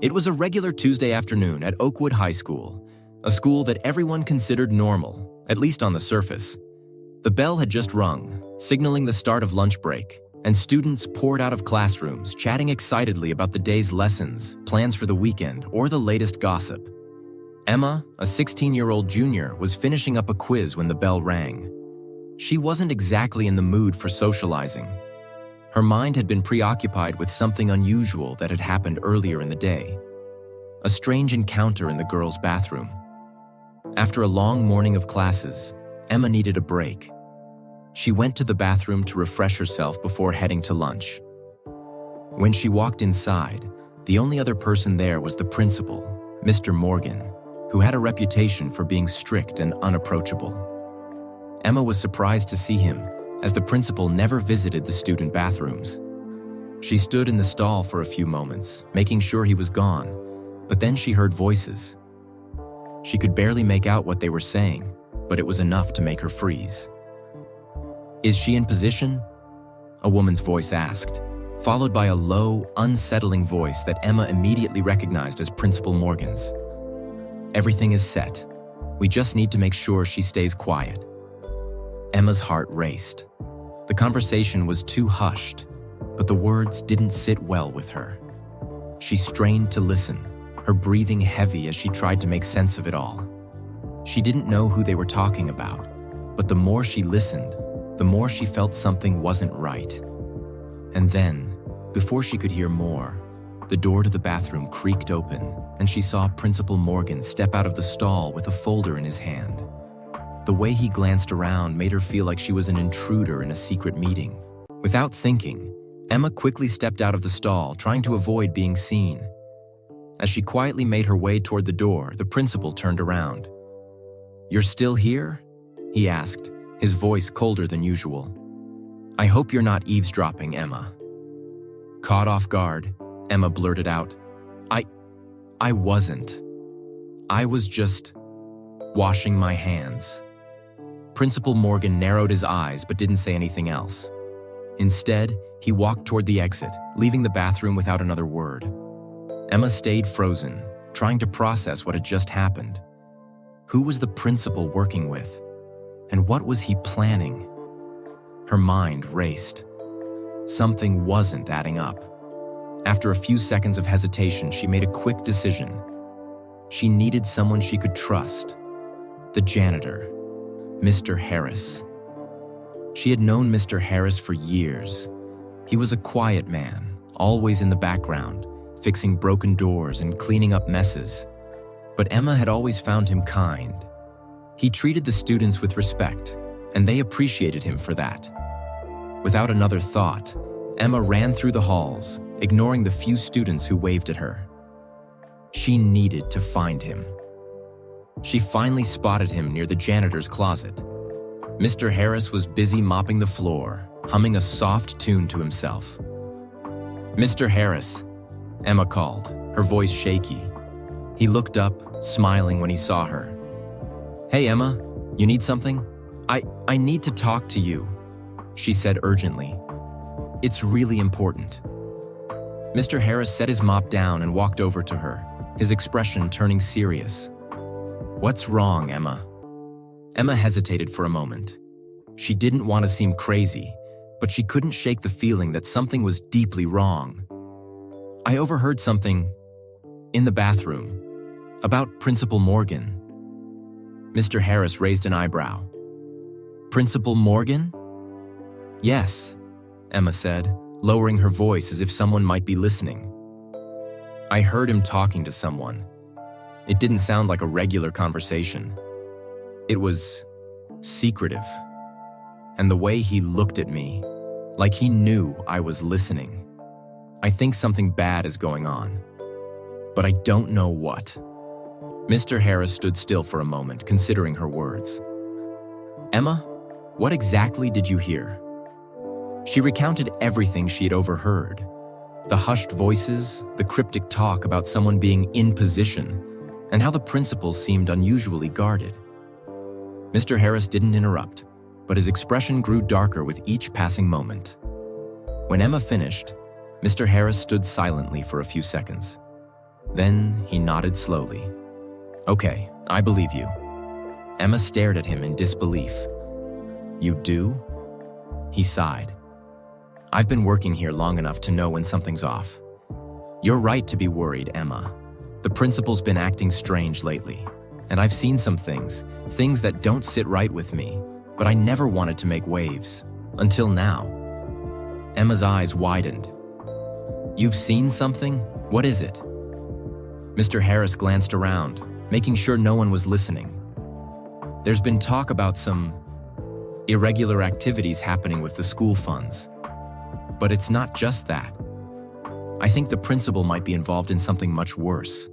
It was a regular Tuesday afternoon at Oakwood High School, a school that everyone considered normal, at least on the surface. The bell had just rung, signaling the start of lunch break, and students poured out of classrooms, chatting excitedly about the day's lessons, plans for the weekend, or the latest gossip. Emma, a 16-year-old junior, was finishing up a quiz when the bell rang. She wasn't exactly in the mood for socializing. Her mind had been preoccupied with something unusual that had happened earlier in the day. A strange encounter in the girls' bathroom. After a long morning of classes, Emma needed a break. She went to the bathroom to refresh herself before heading to lunch. When she walked inside, the only other person there was the principal, Mr. Morgan, who had a reputation for being strict and unapproachable. Emma was surprised to see him, as the principal never visited the student bathrooms. She stood in the stall for a few moments, making sure he was gone, but then she heard voices. She could barely make out what they were saying, but it was enough to make her freeze. "Is she in position?" a woman's voice asked, followed by a low, unsettling voice that Emma immediately recognized as Principal Morgan's. "Everything is set. We just need to make sure she stays quiet." Emma's heart raced. The conversation was too hushed, but the words didn't sit well with her. She strained to listen, her breathing heavy as she tried to make sense of it all. She didn't know who they were talking about, but the more she listened, the more she felt something wasn't right. And then, before she could hear more, the door to the bathroom creaked open, and she saw Principal Morgan step out of the stall with a folder in his hand. The way he glanced around made her feel like she was an intruder in a secret meeting. Without thinking, Emma quickly stepped out of the stall, trying to avoid being seen. As she quietly made her way toward the door, the principal turned around. "You're still here?" he asked, his voice colder than usual. "I hope you're not eavesdropping, Emma." Caught off guard, Emma blurted out, I wasn't. I was just washing my hands." Principal Morgan narrowed his eyes but didn't say anything else. Instead, he walked toward the exit, leaving the bathroom without another word. Emma stayed frozen, trying to process what had just happened. Who was the principal working with? And what was he planning? Her mind raced. Something wasn't adding up. After a few seconds of hesitation, she made a quick decision. She needed someone she could trust. The janitor, Mr. Harris. She had known Mr. Harris for years. He was a quiet man, always in the background, fixing broken doors and cleaning up messes. But Emma had always found him kind. He treated the students with respect, and they appreciated him for that. Without another thought, Emma ran through the halls, ignoring the few students who waved at her. She needed to find him. She finally spotted him near the janitor's closet. Mr. Harris was busy mopping the floor, humming a soft tune to himself. "Mr. Harris," Emma called, her voice shaky. He looked up, smiling when he saw her. "Hey, Emma, you need something?" I need to talk to you," she said urgently. "It's really important." Mr. Harris set his mop down and walked over to her, his expression turning serious. "What's wrong, Emma?" Emma hesitated for a moment. She didn't want to seem crazy, but she couldn't shake the feeling that something was deeply wrong. "I overheard something in the bathroom about Principal Morgan." Mr. Harris raised an eyebrow. "Principal Morgan?" "Yes," Emma said, lowering her voice as if someone might be listening. "I heard him talking to someone. It didn't sound like a regular conversation. It was secretive. And the way he looked at me, like he knew I was listening. I think something bad is going on, but I don't know what." Mr. Harris stood still for a moment, considering her words. "Emma, what exactly did you hear?" She recounted everything she had overheard. The hushed voices, the cryptic talk about someone being in position, and how the principal seemed unusually guarded. Mr. Harris didn't interrupt, but his expression grew darker with each passing moment. When Emma finished, Mr. Harris stood silently for a few seconds. Then he nodded slowly. "Okay, I believe you." Emma stared at him in disbelief. "You do?" He sighed. "I've been working here long enough to know when something's off. You're right to be worried, Emma. The principal's been acting strange lately, and I've seen some things that don't sit right with me, but I never wanted to make waves. Until now." Emma's eyes widened. "You've seen something? What is it?" Mr. Harris glanced around, making sure no one was listening. "There's been talk about some irregular activities happening with the school funds. But it's not just that. I think the principal might be involved in something much worse.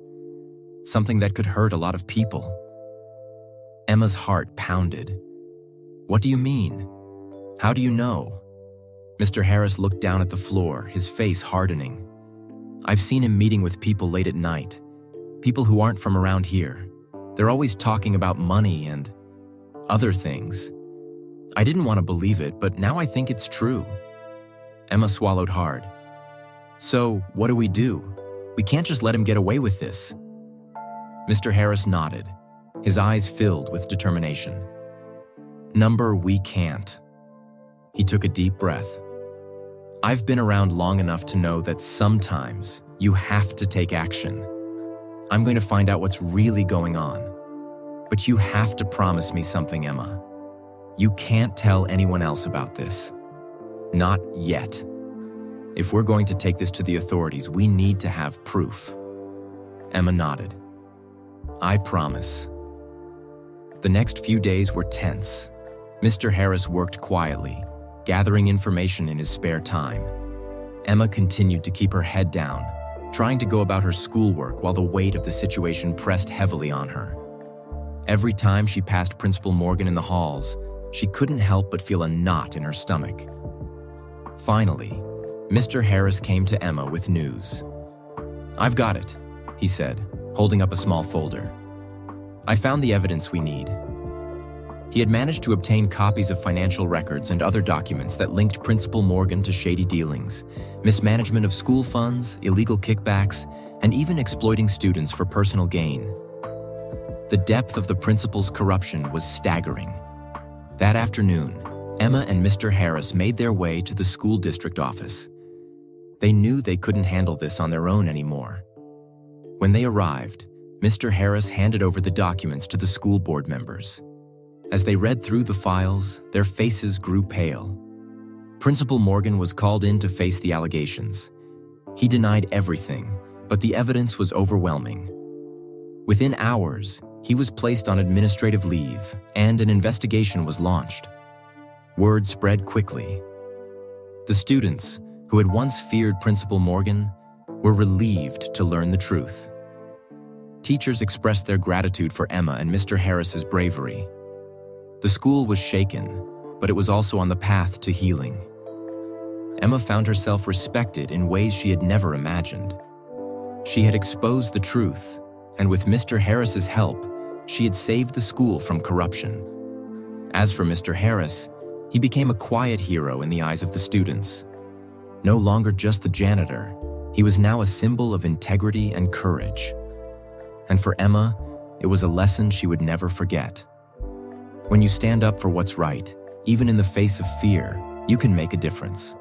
Something that could hurt a lot of people." Emma's heart pounded. "What do you mean? How do you know?" Mr. Harris looked down at the floor, his face hardening. "I've seen him meeting with people late at night. People who aren't from around here. They're always talking about money and other things. I didn't want to believe it, but now I think it's true." Emma swallowed hard. "So, what do? We can't just let him get away with this." Mr. Harris nodded, his eyes filled with determination. "We can't." He took a deep breath. "I've been around long enough to know that sometimes you have to take action. I'm going to find out what's really going on. But you have to promise me something, Emma. You can't tell anyone else about this. Not yet. If we're going to take this to the authorities, we need to have proof." Emma nodded. "I promise." The next few days were tense. Mr. Harris worked quietly, gathering information in his spare time. Emma continued to keep her head down, trying to go about her schoolwork while the weight of the situation pressed heavily on her. Every time she passed Principal Morgan in the halls, she couldn't help but feel a knot in her stomach. Finally, Mr. Harris came to Emma with news. "I've got it," he said, holding up a small folder. "I found the evidence we need." He had managed to obtain copies of financial records and other documents that linked Principal Morgan to shady dealings, mismanagement of school funds, illegal kickbacks, and even exploiting students for personal gain. The depth of the principal's corruption was staggering. That afternoon, Emma and Mr. Harris made their way to the school district office. They knew they couldn't handle this on their own anymore. When they arrived, Mr. Harris handed over the documents to the school board members. As they read through the files, their faces grew pale. Principal Morgan was called in to face the allegations. He denied everything, but the evidence was overwhelming. Within hours, he was placed on administrative leave, and an investigation was launched. Word spread quickly. The students, who had once feared Principal Morgan, were relieved to learn the truth. Teachers expressed their gratitude for Emma and Mr. Harris's bravery. The school was shaken, but it was also on the path to healing. Emma found herself respected in ways she had never imagined. She had exposed the truth, and with Mr. Harris's help, she had saved the school from corruption. As for Mr. Harris, he became a quiet hero in the eyes of the students. No longer just the janitor, he was now a symbol of integrity and courage. And for Emma, it was a lesson she would never forget. When you stand up for what's right, even in the face of fear, you can make a difference.